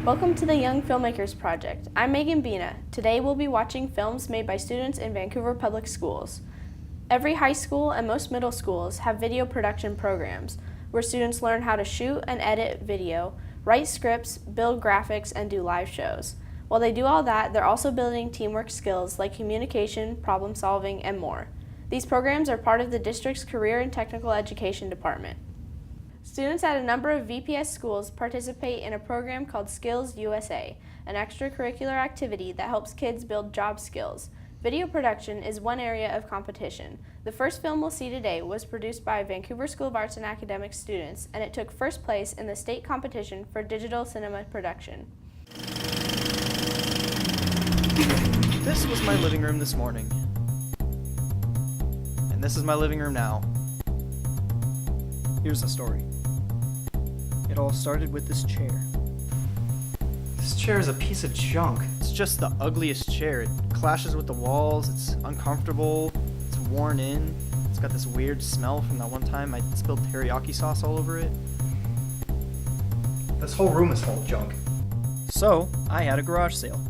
Welcome to the Young Filmmakers Project. I'm Bina. Today we'll be watching films made by students in Vancouver Public Schools. Every high school and most middle schools have video production programs where students learn how to shoot and edit video, write scripts, build graphics, and do live shows. While they do all that, they're also building teamwork skills like communication, problem solving, and more. These programs are part of the district's Career and Technical Education Department. Students at a number of VPS schools participate in a program called Skills USA, an extracurricular activity that helps kids build job skills. Video production is one area of competition. The first film we'll see today was produced by Vancouver School of Arts and Academics students, and it took first place in the state competition for digital cinema production. This was my living room this morning. And this is my living room now. Here's the story. It all started with this chair. This chair is a piece of junk. It's just the ugliest chair. It clashes with the walls, it's uncomfortable, it's worn in, it's got this weird smell from that one time I spilled teriyaki sauce all over it. This whole room is full of junk. So, I had a garage sale.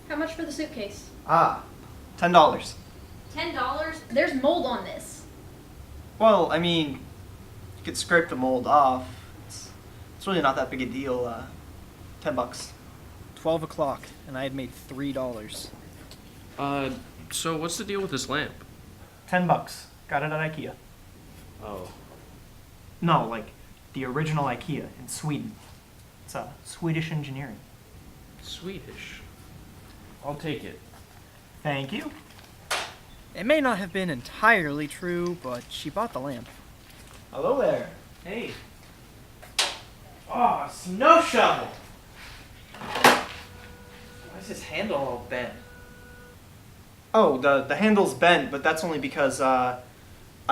How much for the suitcase? $10. $10? There's mold on this. Well, I mean, you could scrape the mold off. It's really not that big a deal. $10. 12 o'clock, and I had made $3. So what's the deal with this lamp? $10. Got it at IKEA. Oh. No, like the original IKEA in Sweden. It's Swedish engineering. Swedish. I'll take it. Thank you. It may not have been entirely true, but she bought the lamp. Hello there. Hey. Oh, snow shovel! Why is this handle all bent? Oh, the handle's bent, but that's only because I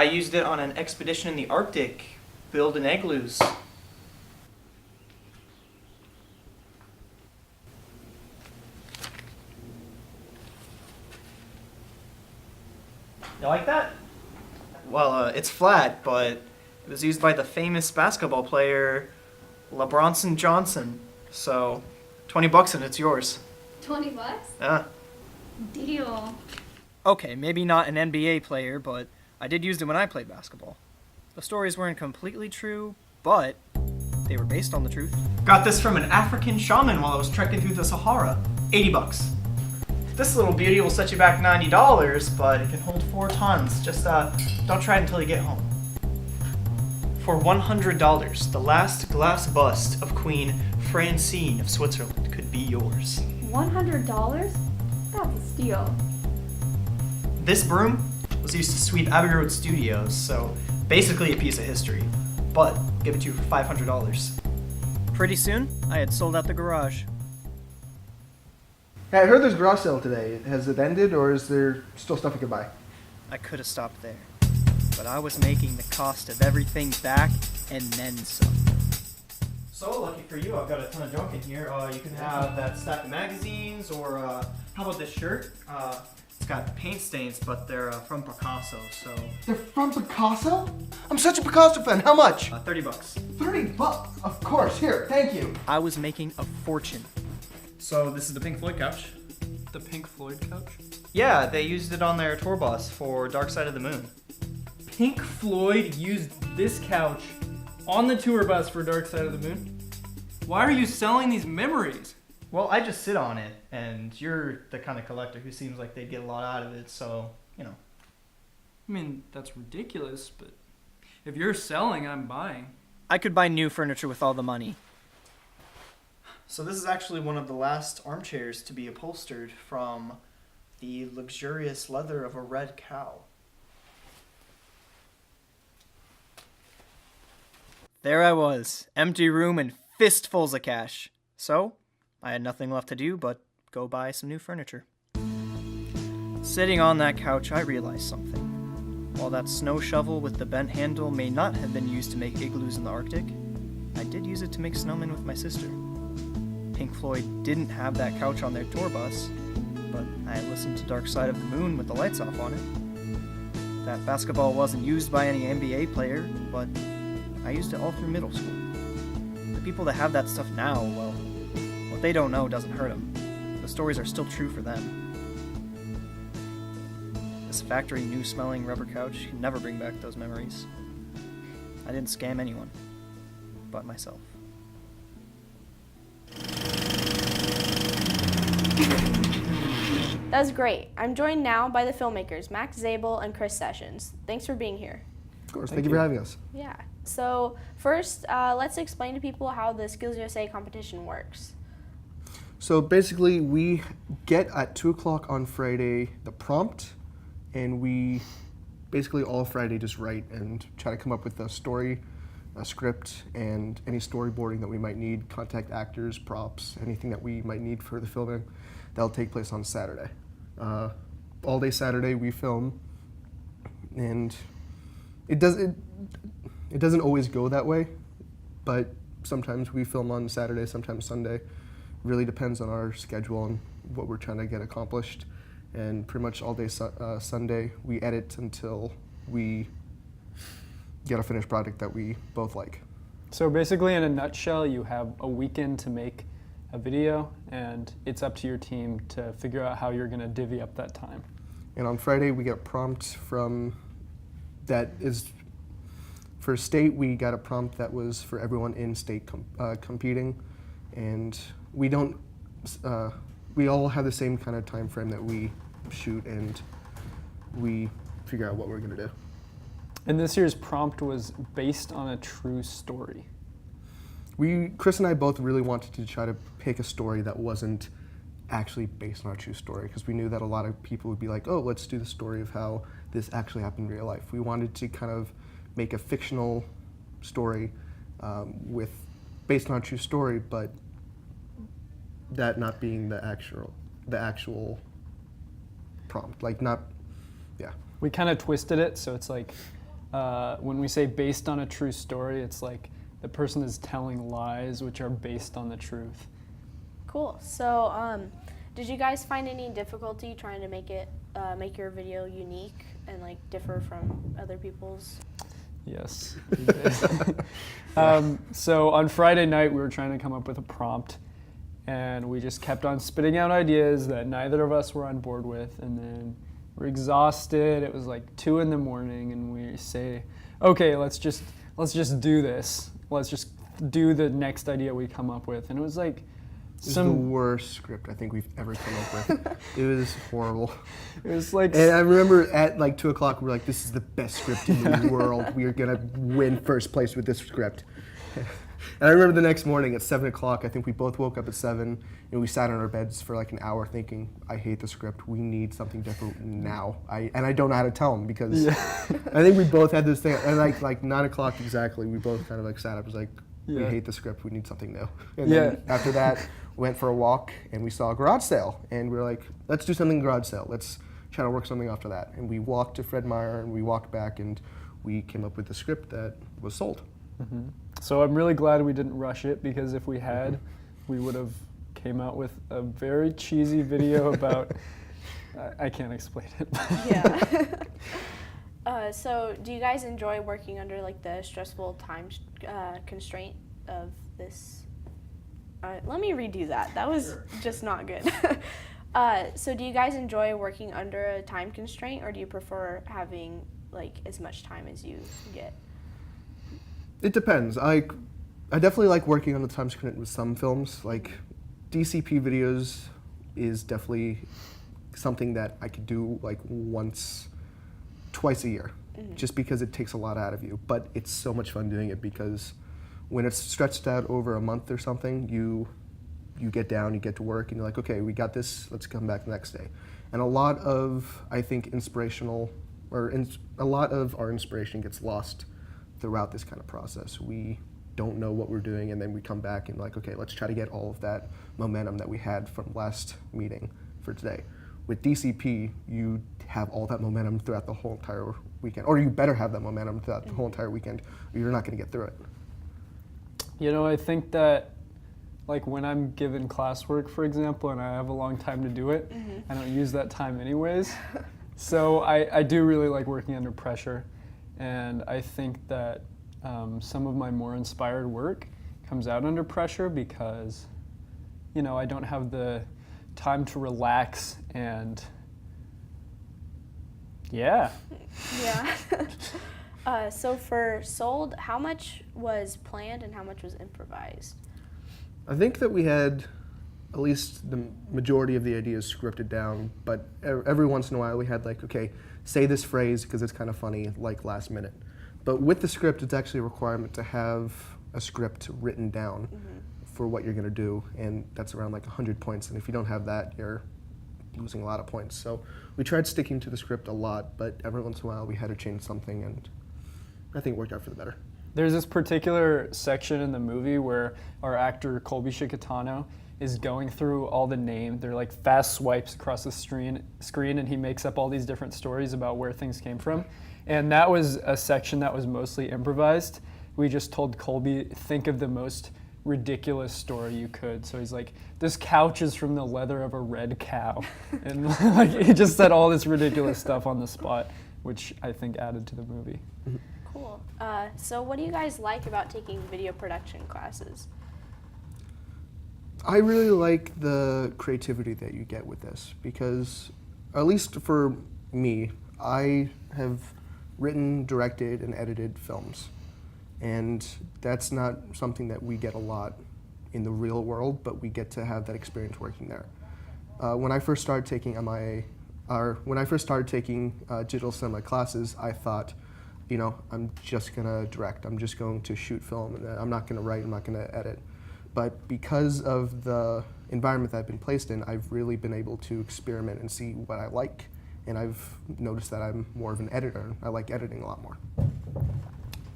used it on an expedition in the Arctic, building igloos. You like that? Well, it's flat, but it was used by the famous basketball player LeBronson Johnson. So, $20 and it's yours. $20? Yeah. Deal. Okay, maybe not an NBA player, but I did use it when I played basketball. The stories weren't completely true, but they were based on the truth. Got this from an African shaman while I was trekking through the Sahara. $80. This little beauty will set you back $90, but it can hold 4 tons. Just don't try it until you get home. For $100, the last glass bust of Queen Francine of Switzerland could be yours. $100? That's a steal. This broom was used to sweep Abbey Road Studios, so basically a piece of history. But I'll give it to you for $500. Pretty soon, I had sold out the garage. Hey, I heard there's a garage sale today. Has it ended, or is there still stuff you can buy? I could have stopped there, but I was making the cost of everything back and then some. So, lucky for you, I've got a ton of junk in here. You can have that stack of magazines, or how about this shirt? It's got paint stains, but they're from Picasso, so... They're from Picasso? I'm such a Picasso fan. How much? $30. $30? Of course. Here, thank you. I was making a fortune. So, this is the Pink Floyd couch. The Pink Floyd couch? Yeah, they used it on their tour bus for Dark Side of the Moon. Pink Floyd used this couch on the tour bus for Dark Side of the Moon? Why are you selling these memories? Well, I just sit on it, and you're the kind of collector who seems like they'd get a lot out of it, so, you know. I mean, that's ridiculous, but if you're selling, I'm buying. I could buy new furniture with all the money. So this is actually one of the last armchairs to be upholstered from the luxurious leather of a red cow. There I was, empty room and fistfuls of cash. So, I had nothing left to do but go buy some new furniture. Sitting on that couch, I realized something. While that snow shovel with the bent handle may not have been used to make igloos in the Arctic, I did use it to make snowmen with my sister. Pink Floyd didn't have that couch on their tour bus, but I listened to Dark Side of the Moon with the lights off on it. That basketball wasn't used by any NBA player, but I used it all through middle school. The people that have that stuff now, well, what they don't know doesn't hurt them. The stories are still true for them. This factory new-smelling rubber couch can never bring back those memories. I didn't scam anyone, but myself. That was great. I'm joined now by the filmmakers, Max Zabel and Chris Sessions. Thanks for being here. Of course, thank you for having us. Yeah. So first, let's explain to people how the Skills USA competition works. So basically, we get at 2 o'clock on Friday the prompt, and we basically all Friday just write and try to come up with a story, a script, and any storyboarding that we might need, contact actors, props, anything that we might need for the filming. That'll take place on Saturday. All day Saturday we film, and it doesn't always go that way, but sometimes we film on Saturday, sometimes Sunday. Really depends on our schedule and what we're trying to get accomplished. And pretty much all day Sunday we edit until we get a finished product that we both like. So basically, in a nutshell, you have a weekend to make a video, and it's up to your team to figure out how you're going to divvy up that time. And on Friday we get a prompt from that is for state. We got a prompt that was for everyone in state competing, and we don't. We all have the same kind of time frame that we shoot, and we figure out what we're going to do. And this year's prompt was based on a true story. Chris and I both really wanted to try to pick a story that wasn't actually based on a true story, because we knew that a lot of people would be like, oh, let's do the story of how this actually happened in real life. We wanted to kind of make a fictional story based on a true story, but that not being the actual prompt, yeah. We kind of twisted it, so it's like when we say based on a true story, it's like the person is telling lies which are based on the truth. Cool. So, did you guys find any difficulty trying to make your video unique and like differ from other people's? Yes, we did. So on Friday night, we were trying to come up with a prompt, and we just kept on spitting out ideas that neither of us were on board with, and then we're exhausted. It was like 2 a.m, and we say, okay, let's just do this. Let's just do the next idea we come up with. And it was like It was the worst script I think we've ever come up with. It was horrible. It was like, and I remember at like 2 o'clock, we were like, this is the best script in the world. We are gonna win first place with this script. And I remember the next morning at 7 o'clock, I think we both woke up at 7, and we sat on our beds for like an hour thinking, I hate the script, we need something different now. And I don't know how to tell them, because I think we both had this thing, and like 9 o'clock exactly, we both kind of like sat up, was like, we hate the script, we need something new. And then after that, went for a walk, and we saw a garage sale, and we were like, let's do something garage sale, let's try to work something after that. And we walked to Fred Meyer, and we walked back, and we came up with a script that was sold. Mm-hmm. So I'm really glad we didn't rush it, because if we had, we would have came out with a very cheesy video about, I can't explain it. Yeah. So do you guys enjoy working under like the stressful time constraint of this? Let me redo that. That was just not good. So do you guys enjoy working under a time constraint, or do you prefer having like as much time as you get? It depends. I definitely like working on the time constraint with some films. Like DCP videos is definitely something that I could do like twice a year, just because it takes a lot out of you. But it's so much fun doing it, because when it's stretched out over a month or something, you get down, you get to work, and you're like, okay, we got this, let's come back the next day. And a lot of, I think, a lot of our inspiration gets lost throughout this kind of process. We don't know what we're doing, and then we come back and like, okay, let's try to get all of that momentum that we had from last meeting for today. With DCP, you have all that momentum throughout the whole entire weekend, or you better have that momentum throughout the whole entire weekend, or you're not going to get through it. You know, I think that like when I'm given classwork, for example, and I have a long time to do it, I don't use that time anyways. So I do really like working under pressure. And I think that some of my more inspired work comes out under pressure because, you know, I don't have the time to relax and yeah. Yeah. So for Sold, how much was planned and how much was improvised? I think that we had at least the majority of the ideas scripted down, but every once in a while we had like, okay, say this phrase because it's kind of funny, like last minute. But with the script, it's actually a requirement to have a script written down for what you're going to do, and that's around like 100 points, and if you don't have that, you're losing a lot of points. So we tried sticking to the script a lot, but every once in a while we had to change something, and I think it worked out for the better. There's this particular section in the movie where our actor Colby Shikatano is going through all the names. They're like fast swipes across the screen, and he makes up all these different stories about where things came from. And that was a section that was mostly improvised. We just told Colby, think of the most ridiculous story you could. So he's like, this couch is from the leather of a red cow. And like, he just said all this ridiculous stuff on the spot, which I think added to the movie. Cool. So what do you guys like about taking video production classes? I really like the creativity that you get with this because, at least for me, I have written, directed, and edited films. And that's not something that we get a lot in the real world, but we get to have that experience working there. When I first started taking digital cinema classes, I thought, you know, I'm just gonna direct, I'm just going to shoot film, and I'm not gonna write, I'm not gonna edit. But because of the environment that I've been placed in, I've really been able to experiment and see what I like. And I've noticed that I'm more of an editor. I like editing a lot more.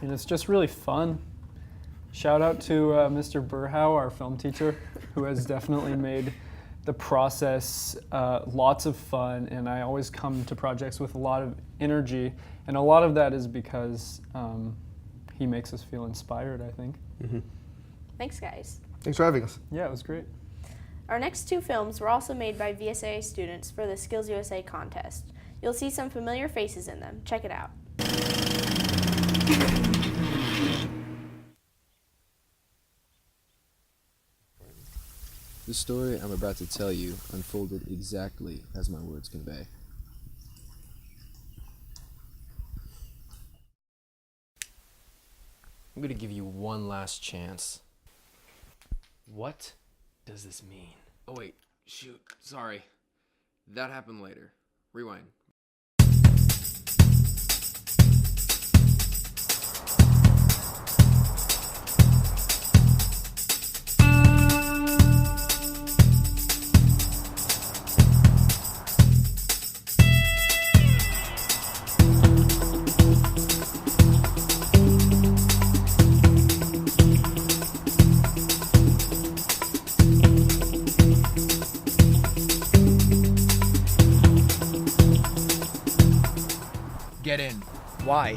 And it's just really fun. Shout out to Mr. Burhow, our film teacher, who has definitely made the process lots of fun. And I always come to projects with a lot of energy. And a lot of that is because he makes us feel inspired, I think. Mm-hmm. Thanks, guys. Thanks for having us. Yeah, it was great. Our next two films were also made by VSA students for the Skills USA contest. You'll see some familiar faces in them. Check it out. The story I'm about to tell you unfolded exactly as my words convey. I'm gonna give you one last chance. What does this mean? Oh wait, shoot, sorry. That happened later. Rewind. Get in, Why?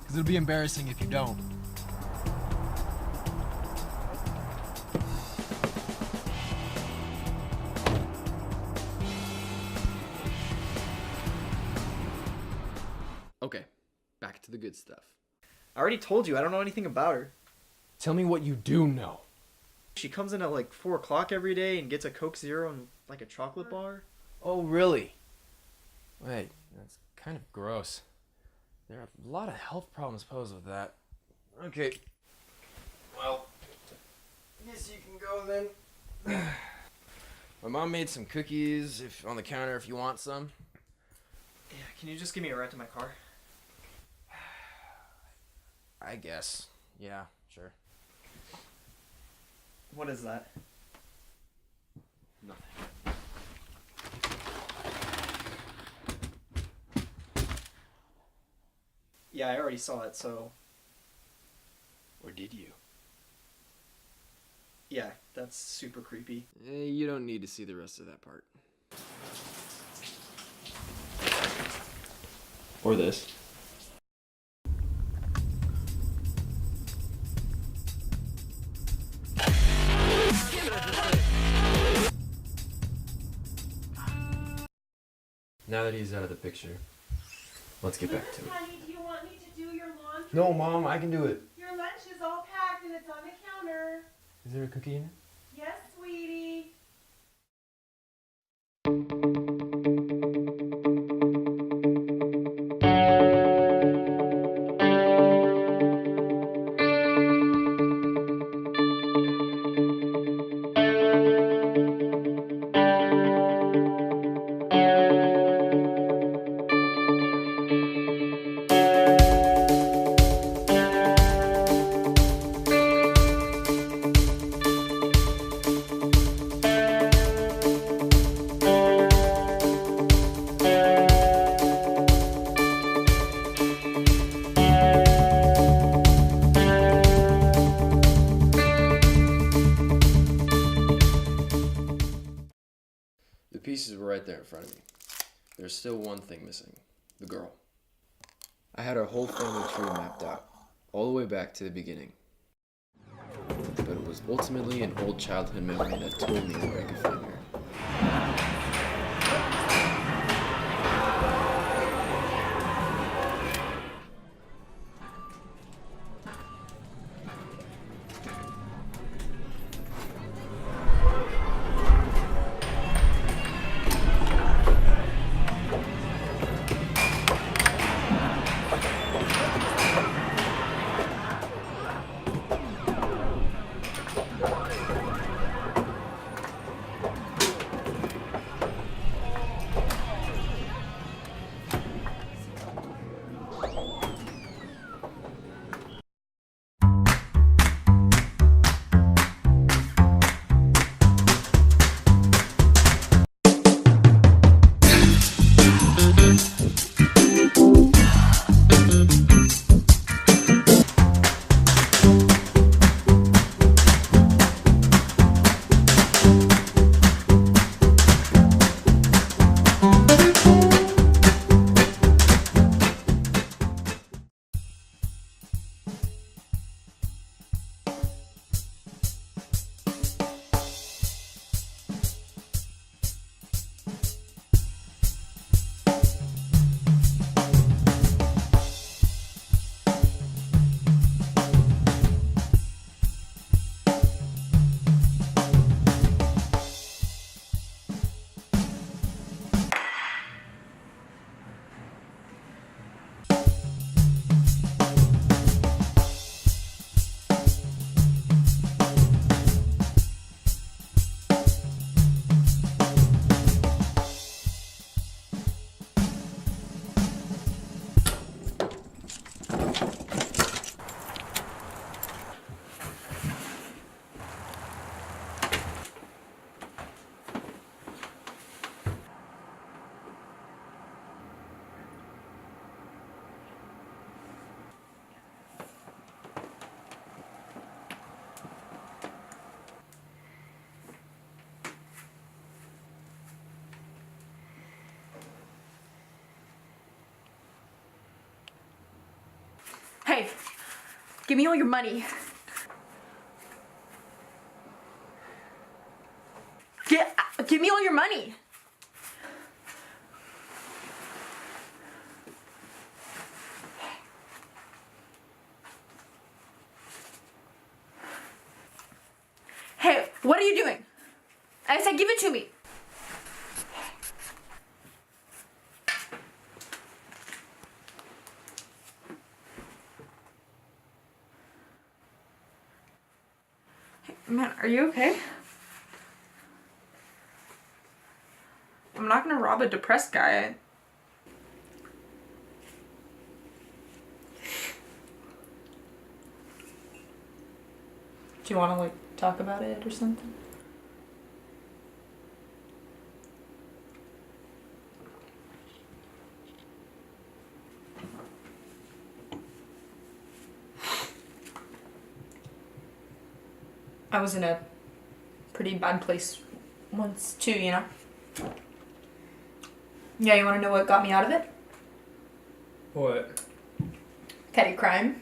because it'll be embarrassing if you don't. Okay, back to the good stuff. I already told you, I don't know anything about her. Tell me what you do know. She comes in at like 4 o'clock every day and gets a Coke Zero and like a chocolate bar. Oh, really? Wait, that's kind of gross. There are a lot of health problems posed with that. Okay. Well, I guess you can go then. My mom made some cookies on the counter if you want some. Yeah, can you just give me a ride to my car? I guess. Yeah, sure. What is that? Nothing. Yeah, I already saw it, so Or did you? yeah, that's super creepy. You don't need to see the rest of that part. Or this. Now that he's out of the picture, let's get back to it. Honey, do you want me to do your laundry? No, Mom, I can do it. Your lunch is all packed and it's on the counter. Is there a cookie in it? Yes, sweetie. The pieces were right there in front of me. There's still one thing missing. The girl. I had our whole family tree mapped out, all the way back to the beginning. But it was ultimately an old childhood memory that told me where I could find her. Hey, give me all your money. Give me all your money. Hey, what are you doing? I said give it to me. Man, are you okay? I'm not gonna rob a depressed guy. Do you wanna like talk about it or something? I was in a pretty bad place once too, you know? Yeah, you wanna know what got me out of it? What? Petty crime.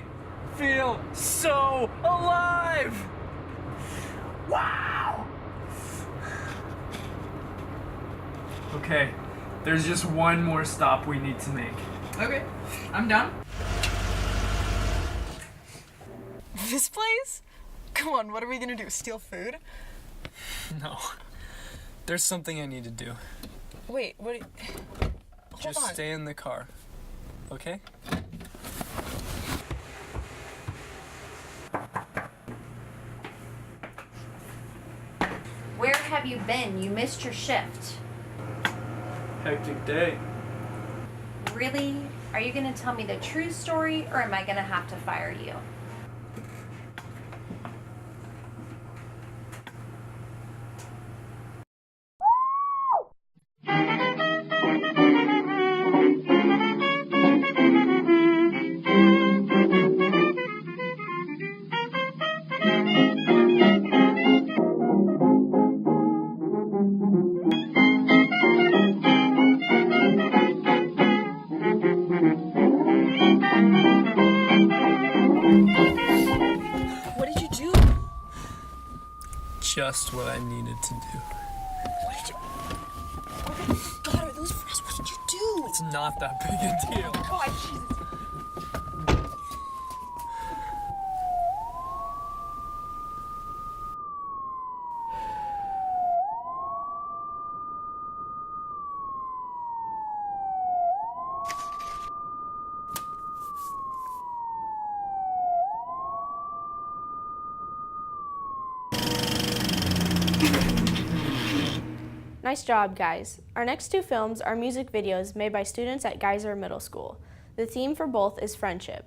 I feel so alive! Wow! Okay, there's just one more stop we need to make. Okay, I'm down. This place? Come on, what are we gonna do? Steal food? No. There's something I need to do. Wait, what? Hold Just on. stay in the car, okay? Where have you been? You missed your shift. Hectic day. Really? Are you gonna tell me the true story, or am I gonna have to fire you? What did you do? Just what I needed to do. What did you? Oh my God, are those for us? What did you do? It's not that big a deal. God, Jesus. Nice job, guys. Our next two films are music videos made by students at Geyser Middle School. The theme for both is friendship.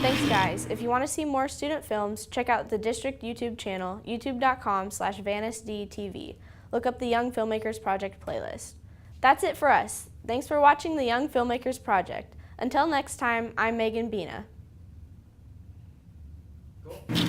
Thanks, guys. If you want to see more student films, check out the district YouTube channel, youtube.com/VanusDTV. Look up the Young Filmmakers Project playlist. That's it for us. Thanks for watching the Young Filmmakers Project. Until next time, I'm Megan Bina. Cool.